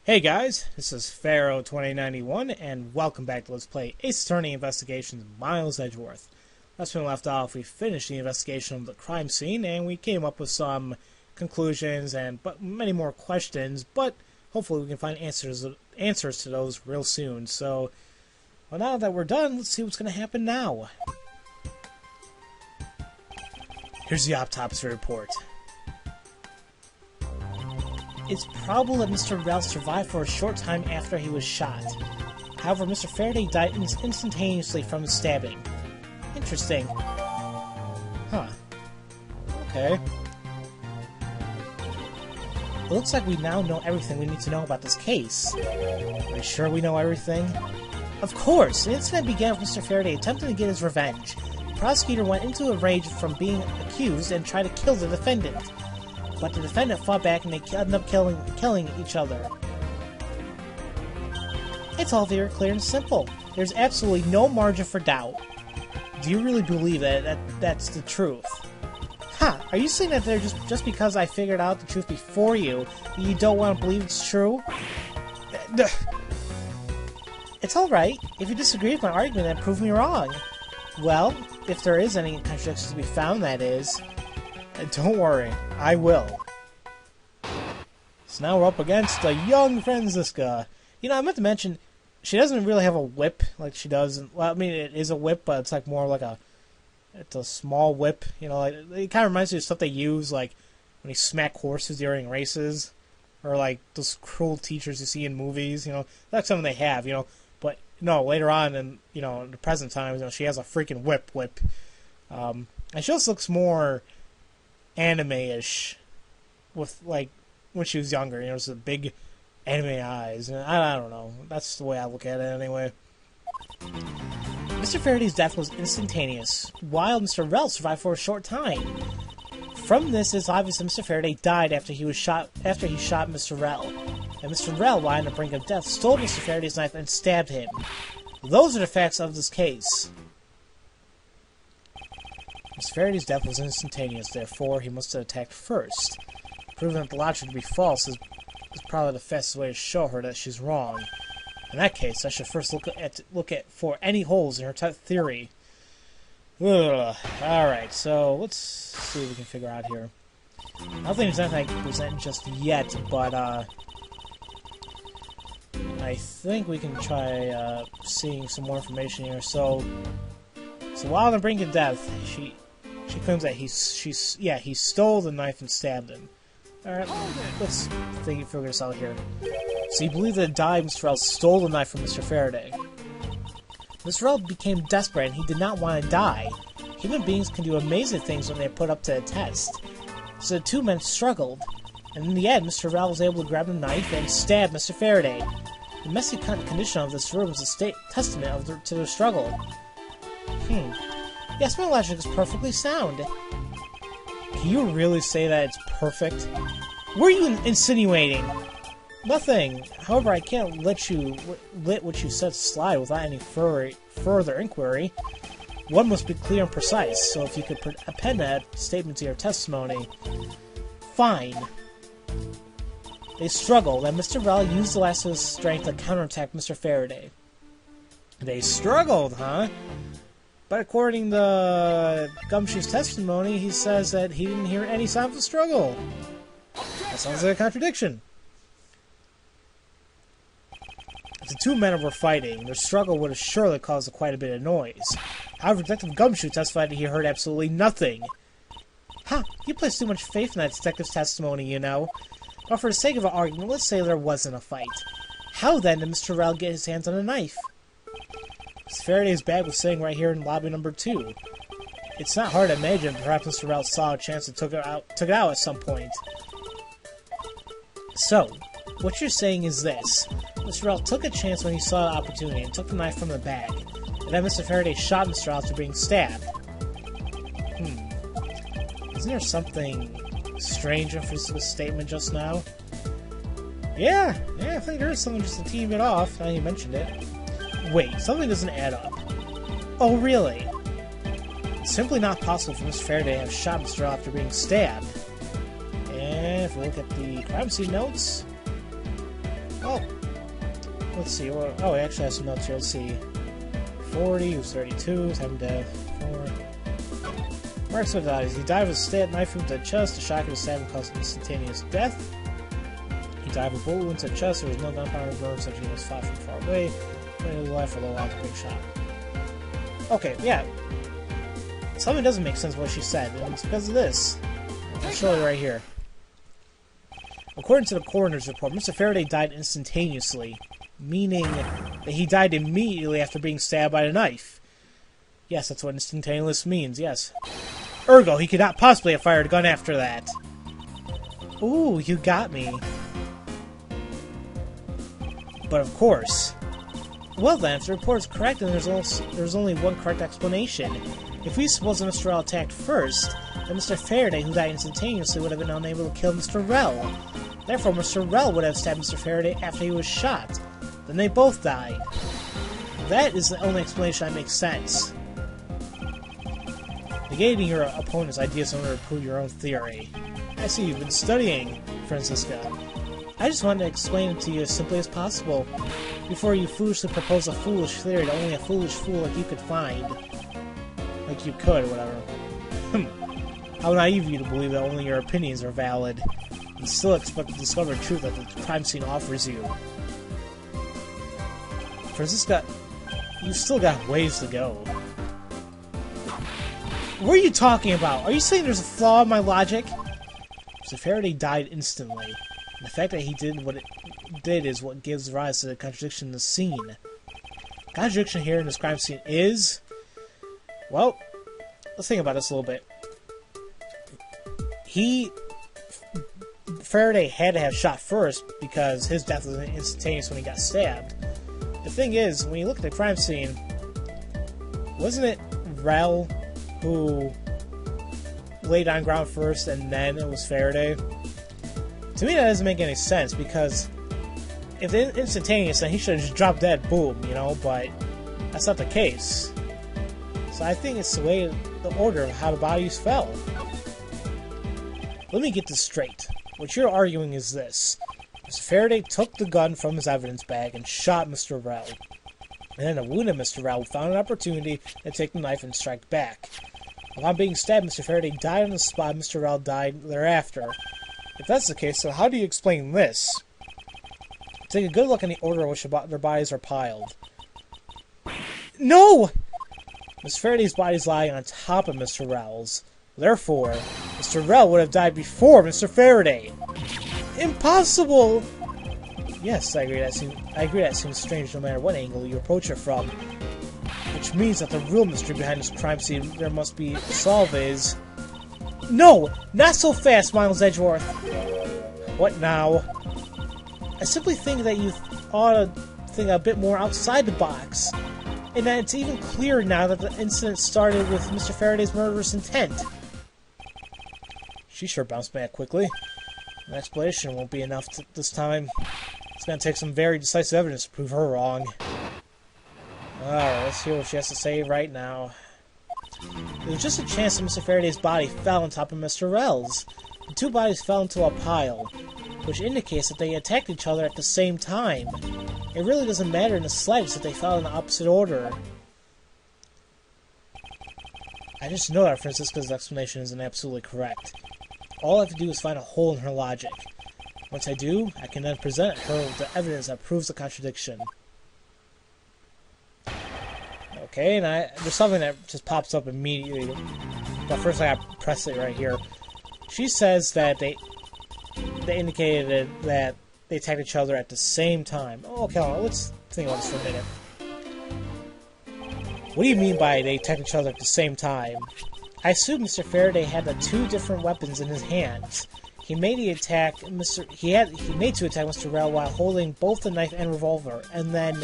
Hey guys, this is Pharaoh 2091, and welcome back to Let's Play Ace Attorney Investigations Miles Edgeworth. Last when we left off, we finished the investigation of the crime scene, and we came up with some conclusions but many more questions, but hopefully we can find answers to those real soon. So, well, now that we're done, let's see what's going to happen now. Here's the autopsy report. It's probable that Mr. Ralph survived for a short time after he was shot. However, Mr. Faraday died instantaneously from his stabbing. Interesting. Huh. Okay. It looks like we now know everything we need to know about this case. Are you sure we know everything? Of course! The incident began with Mr. Faraday attempting to get his revenge. The prosecutor went into a rage from being accused and tried to kill the defendant. But the defendant fought back and they ended up killing each other. It's all very clear and simple. There's absolutely no margin for doubt. Do you really believe that's the truth? Huh, are you saying that they're just because I figured out the truth before you don't want to believe it's true? It's alright. If you disagree with my argument, then prove me wrong. Well, if there is any contradiction to be found, that is. Don't worry, I will. So now we're up against a young Franziska. You know, I meant to mention, she doesn't really have a whip like she does. Well, I mean, it is a whip, but it's like more like it's a small whip. You know, like it kind of reminds me of stuff they use, like when they smack horses during races, or like those cruel teachers you see in movies. You know, that's something they have. You know, but no, later on in the present times, she has a freaking whip. And she also looks more anime-ish with like when she was younger, it's the big anime eyes, and I don't know, that's the way I look at it anyway. Mr. Faraday's death was instantaneous, while Mr. Rel survived for a short time. From this, it's obvious that Mr. Faraday died after he shot Mr. Rel, and Mr. Rel, while on the brink of death, stole Mr. Faraday's knife and stabbed him. Those are the facts of this case. Mr. Faraday's death was instantaneous, therefore he must have attacked first. Proving that the logic to be false is probably the fastest way to show her that she's wrong. In that case, I should first look at for any holes in her theory. Alright, so let's see what we can figure out here. I don't think there's anything I can present just yet, but I think we can try seeing some more information here. So while on the brink of death, she claims that he stole the knife and stabbed him. Alright, let's figure this out here. So you believe that Mr. Rel stole the knife from Mr. Faraday. Mr. Rel became desperate and he did not want to die. Human beings can do amazing things when they are put up to a test. So the two men struggled, and in the end, Mr. Rel was able to grab the knife and stab Mr. Faraday. The messy condition of this room is a testament to their struggle. Yes, my logic is perfectly sound. Can you really say that it's perfect? What are you insinuating? Nothing. However, I can't let what you said slide without any further inquiry. One must be clear and precise, so if you could append that statement to your testimony. Fine. They struggled, and Mr. Rel used the last of his strength to counterattack Mr. Faraday. They struggled, huh? But according to Gumshoe's testimony, he says that he didn't hear any signs of struggle. That sounds like a contradiction. If the two men were fighting, their struggle would have surely caused quite a bit of noise. However, Detective Gumshoe testified that he heard absolutely nothing. You place too much faith in that detective's testimony, you know. But for the sake of an argument, let's say there wasn't a fight. How then did Mr. Rel get his hands on a knife? Faraday's bag was sitting right here in lobby number 2. It's not hard to imagine perhaps Mr. Rel saw a chance and took it out at some point. So, what you're saying is this. Mr. Rel took a chance when he saw the opportunity and took the knife from the bag. And then Mr. Faraday shot Mr. Rel after being stabbed. Isn't there something strange in this statement just now? Yeah, I think there is something just to team it off, now you mentioned it. Wait, something doesn't add up. Oh, really? It's simply not possible for Mr. Faraday to have shot Mr. Rel after being stabbed. And if we look at the crime scene notes, Oh, let's see. Oh, he actually has some notes here. Let's see. 40, he was 32, time death, 4. Marks of dies. He died with a stab knife wound to the chest. The shock of the stab caused instantaneous death. He died with bullet wounds to the chest. There was no gunpowder burn, so he was fought from far away. Went into life for a little while to big shot. Okay, yeah. Something doesn't make sense what she said, and it's because of this. I'll show you right here. According to the coroner's report, Mr. Faraday died instantaneously, meaning that he died immediately after being stabbed by the knife. Yes, that's what instantaneous means, yes. Ergo, he could not possibly have fired a gun after that. Ooh, you got me. But of course. Well then, if the report is correct, then there's only one correct explanation. If we suppose that Mr. Rell attacked first, then Mr. Faraday, who died instantaneously, would have been unable to kill Mr. Rell. Therefore, Mr. Rell would have stabbed Mr. Faraday after he was shot. Then they both died. That is the only explanation that makes sense. Negating your opponent's ideas in order to prove your own theory. I see you've been studying, Francisca. I just wanted to explain it to you as simply as possible, before you foolishly propose a foolish theory that only a foolish fool like you could find. Like you could, whatever. How naive of you to believe that only your opinions are valid, and still expect to discover truth that the crime scene offers you. Francisca, you've still got ways to go. What are you talking about? Are you saying there's a flaw in my logic? Mr. Faraday died instantly. And the fact that he did what it did is what gives rise to the contradiction in the scene. The contradiction here in this crime scene is... Well, let's think about this a little bit. Faraday had to have shot first because his death was instantaneous when he got stabbed. The thing is, when you look at the crime scene, wasn't it Rell who laid on ground first and then it was Faraday? To me that doesn't make any sense, because if it's instantaneous then he should have just dropped dead, boom, you know, but that's not the case. So I think it's the order of how the bodies fell. Let me get this straight. What you're arguing is this. Mr. Faraday took the gun from his evidence bag and shot Mr. Rell. And then a wounded Mr. Rell found an opportunity to take the knife and strike back. Upon being stabbed, Mr. Faraday died on the spot. Mr. Rell died thereafter. If that's the case, so how do you explain this? Take a good look in the order in which their bodies are piled. No! Mr. Faraday's body is lying on top of Mr. Rell's. Therefore, Mr. Rell would have died before Mr. Faraday. Impossible! Yes, I agree that seems strange no matter what angle you approach it from. Which means that the real mystery behind this crime scene there must be solved is... No! Not so fast, Miles Edgeworth! What now? I simply think that you ought to think a bit more outside the box. And that it's even clearer now that the incident started with Mr. Faraday's murderous intent. She sure bounced back quickly. An explanation won't be enough this time. It's going to take some very decisive evidence to prove her wrong. Alright, let's hear what she has to say right now. There was just a chance that Mr. Faraday's body fell on top of Mr. Rell's. The two bodies fell into a pile, which indicates that they attacked each other at the same time. It really doesn't matter in the slightest that they fell in the opposite order. I just know that Francisca's explanation isn't absolutely correct. All I have to do is find a hole in her logic. Once I do, I can then present her with the evidence that proves the contradiction. Okay, and there's something that just pops up immediately. But first I gotta press it right here. She says that they indicated that they attacked each other at the same time. Oh, okay, let's think about this for a minute. What do you mean by they attacked each other at the same time? I assume Mr. Faraday had the two different weapons in his hands. He made two attack Mr. Rell while holding both the knife and revolver, and then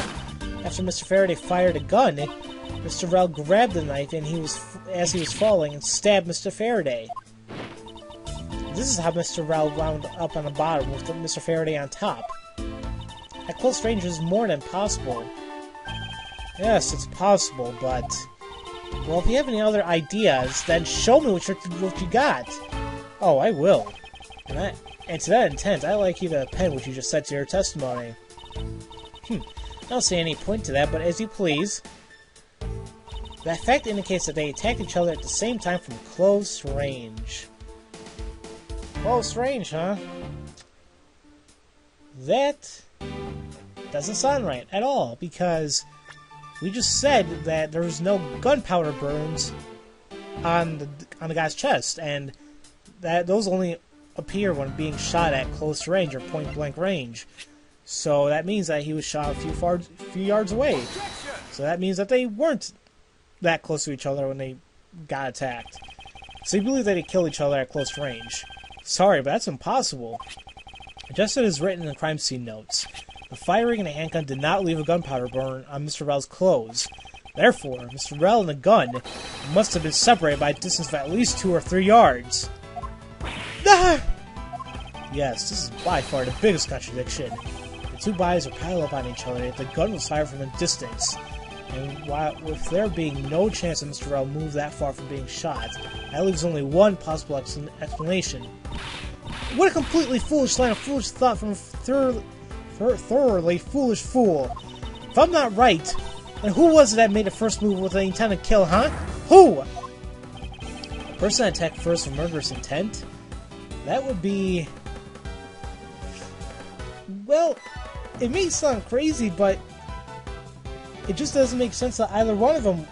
after Mr. Faraday fired a gun, Mr. Rell grabbed the knife and as he was falling and stabbed Mr. Faraday. This is how Mr. Rell wound up on the bottom with Mr. Faraday on top. At close range is more than possible. Yes, it's possible, but... Well, if you have any other ideas, then show me what you got. Oh, I will. And to that intent, I'd like you to append what you just said to your testimony. I don't see any point to that, but as you please. That fact indicates that they attacked each other at the same time from close range. Close range, huh? That doesn't sound right at all, because we just said that there was no gunpowder burns on the guy's chest, and that those only appear when being shot at close range or point-blank range. So that means that he was shot a few yards away. So that means that they weren't that close to each other when they got attacked. So you believe that they killed each other at close range. Sorry, but that's impossible. Just as it is written in the crime scene notes, the firing in a handgun did not leave a gunpowder burn on Mr. Rell's clothes. Therefore, Mr. Rell and the gun must have been separated by a distance of at least 2 or 3 yards. Ah! Yes, this is by far the biggest contradiction. The two bodies are piled up on each other, yet the gun was fired from a distance. And with there being no chance that Mr. Rell moved that far from being shot, that leaves only one possible explanation. What a completely foolish line of foolish thought from a thoroughly foolish fool. If I'm not right, then who was it that made the first move with the intent to kill, huh? Who? The person that attacked first with murderous intent? That would be... Well, it may sound crazy, but it just doesn't make sense that either one of them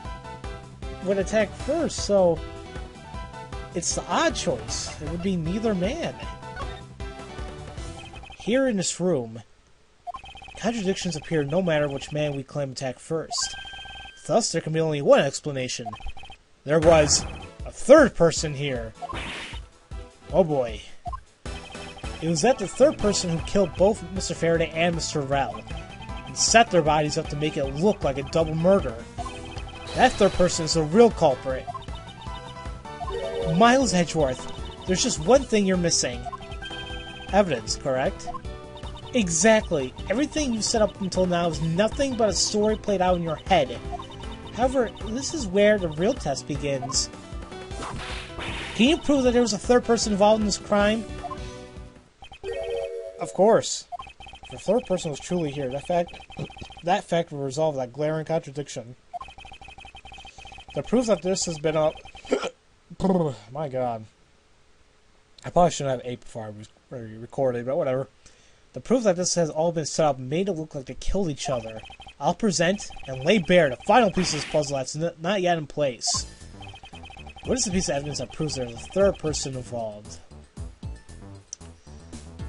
would attack first, so it's the odd choice. It would be neither man. Here in this room, contradictions appear no matter which man we claim attacked first. Thus, there can be only one explanation. There was a third person here. Oh boy. It was that the third person who killed both Mr. Faraday and Mr. Rell, and set their bodies up to make it look like a double murder. That third person is the real culprit. Miles Edgeworth, there's just one thing you're missing. Evidence, correct? Exactly. Everything you've set up until now is nothing but a story played out in your head. However, this is where the real test begins. Can you prove that there was a third person involved in this crime? Of course. If the third person was truly here, that fact will resolve that glaring contradiction. The proof that this has been up... My god. I probably shouldn't have ate before I recorded, but whatever. The proof that this has all been set up made it look like they killed each other. I'll present and lay bare the final piece of this puzzle that's not yet in place. What is the piece of evidence that proves there's a third person involved?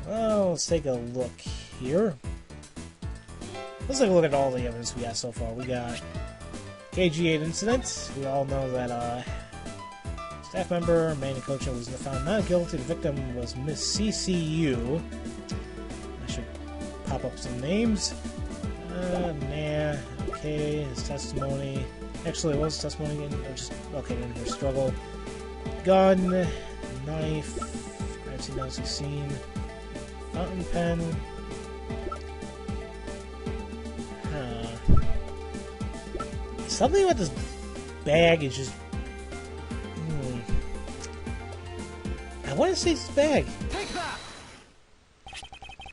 Well, let's take a look here. Let's take a look at all the evidence we got so far. We got KG8 incident. We all know that staff member, man and coach was found not guilty. The victim was Miss CCU. I should pop up some names. Nah. Okay, his testimony. Actually, what was his testimony again? Okay, then her struggle. Gun, knife, crime scene, now scene. Fountain pen. Something about this bag is just... I want to say it's this bag. Take that!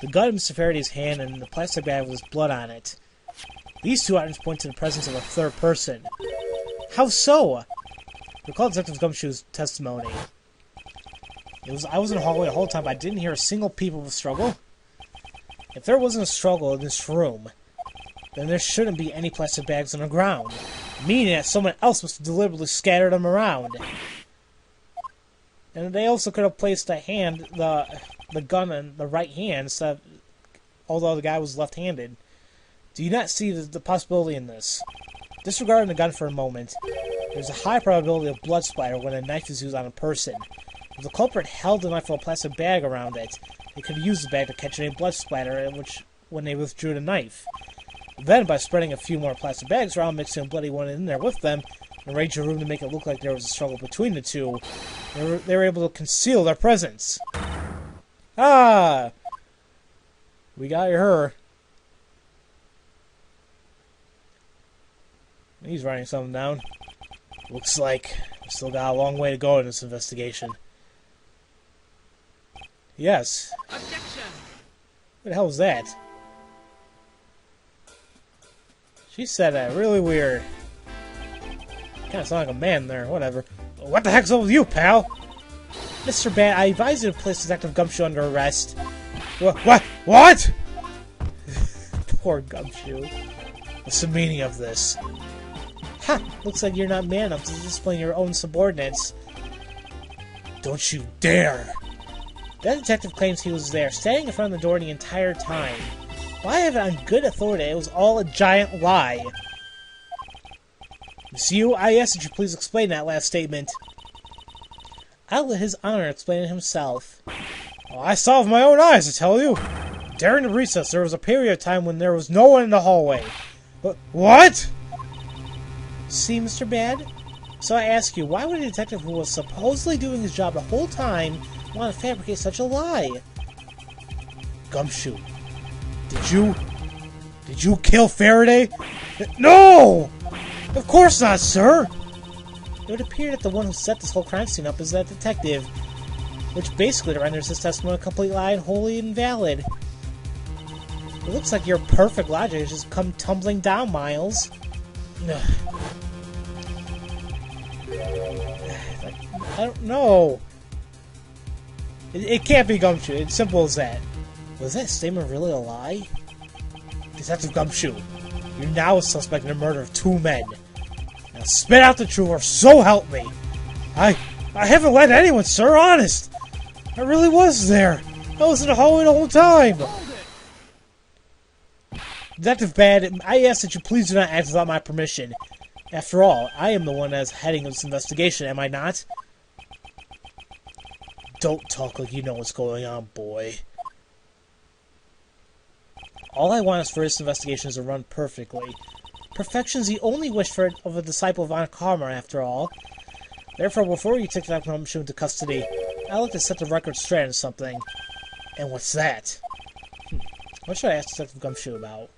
The gun in Mr. Faraday's hand and the plastic bag with his blood on it. These two items point to the presence of a third person. How so? Recall Detective Gumshoe's testimony. I was in the hallway the whole time, but I didn't hear a single peep of a struggle. If there wasn't a struggle in this room, then there shouldn't be any plastic bags on the ground, meaning that someone else must have deliberately scattered them around. And they also could have placed the gun in the right hand, although the guy was left-handed. Do you not see the possibility in this? Disregarding the gun for a moment, there's a high probability of blood splatter when a knife is used on a person. If the culprit held the knife with a plastic bag around it, they could have used the bag to catch any blood splatter when they withdrew the knife. Then, by spreading a few more plastic bags around, mixing a bloody one in there with them, and arranging the room to make it look like there was a struggle between the two, they were able to conceal their presence. Ah! We got her. He's writing something down. Looks like we still got a long way to go in this investigation. Yes. Objection! What the hell was that? She said that really weird. Kind of sound like a man there. Whatever. What the heck's up with you, pal? Mr. Bad, I advise you to place Detective Gumshoe under arrest. What? What? Poor Gumshoe. What's the meaning of this? Ha! Looks like you're not man enough to discipline your own subordinates. Don't you dare! That detective claims he was there, standing in front of the door the entire time. Well, I have it on good authority. It was all a giant lie. Monsieur, I ask that you please explain that last statement. I'll let his honor explain it himself. Well, I saw with my own eyes, I tell you. During the recess, there was a period of time when there was no one in the hallway. But what? See, Mr. Bad? So I ask you, why would a detective who was supposedly doing his job the whole time want to fabricate such a lie? Gumshoe, did you kill Faraday? No! Of course not, sir! It would appear that the one who set this whole crime scene up is that detective, which basically renders his testimony a complete lie and wholly invalid. It looks like your perfect logic has just come tumbling down, Miles. I don't know. It can't be Gumshoe. It's simple as that. Was that statement really a lie? Detective Gumshoe, you're now a suspect in the murder of 2 men. Now spit out the truth, or so help me. I haven't lied to anyone, sir. Honest. I really was there. I was in the hallway the whole time. Detective Bad, I ask that you please do not act without my permission. After all, I am the one that's heading this investigation, am I not? Don't talk like you know what's going on, boy. All I want is for this investigation to run perfectly. Perfection's the only wish for of a disciple of Von Karma, after all. Therefore, before you take Dr. Gumshoe into custody, I'd like to set the record straight on something. And what's that? What should I ask Detective Gumshoe about?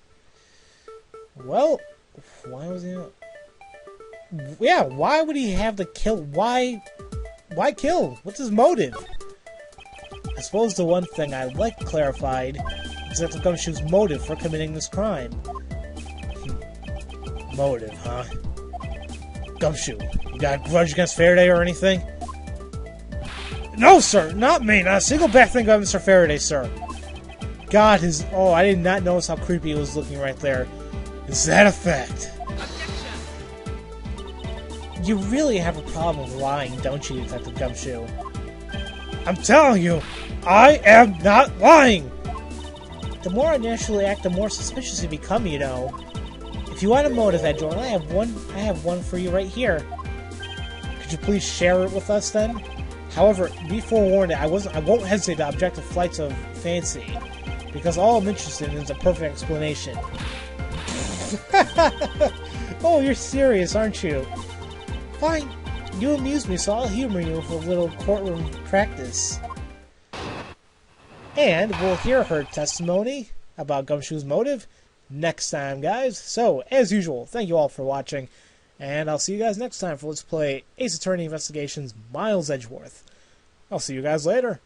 Well, why was he... Yeah, why would he have to kill... Why kill? What's his motive? I suppose the one thing I'd like clarified is Detective Gumshoe's motive for committing this crime. Motive, huh? Gumshoe, you got a grudge against Faraday or anything? No, sir! Not me! Not a single bad thing about Mr. Faraday, sir! God, his... Oh, I did not notice how creepy he was looking right there. Is that a fact? You really have a problem with lying, don't you, Detective Gumshoe? I'm telling you, I am not lying! The more I naturally act, the more suspicious you become, you know. If you want a motive, Edgeworth, I have one for you right here. Could you please share it with us, then? However, be forewarned, I won't hesitate to object to flights of fancy, because all I'm interested in is a perfect explanation. Oh, you're serious, aren't you? Fine. You amuse me, so I'll humor you with a little courtroom practice. And we'll hear her testimony about Gumshoe's motive next time, guys. So, as usual, thank you all for watching, and I'll see you guys next time for Let's Play Ace Attorney Investigations Miles Edgeworth. I'll see you guys later.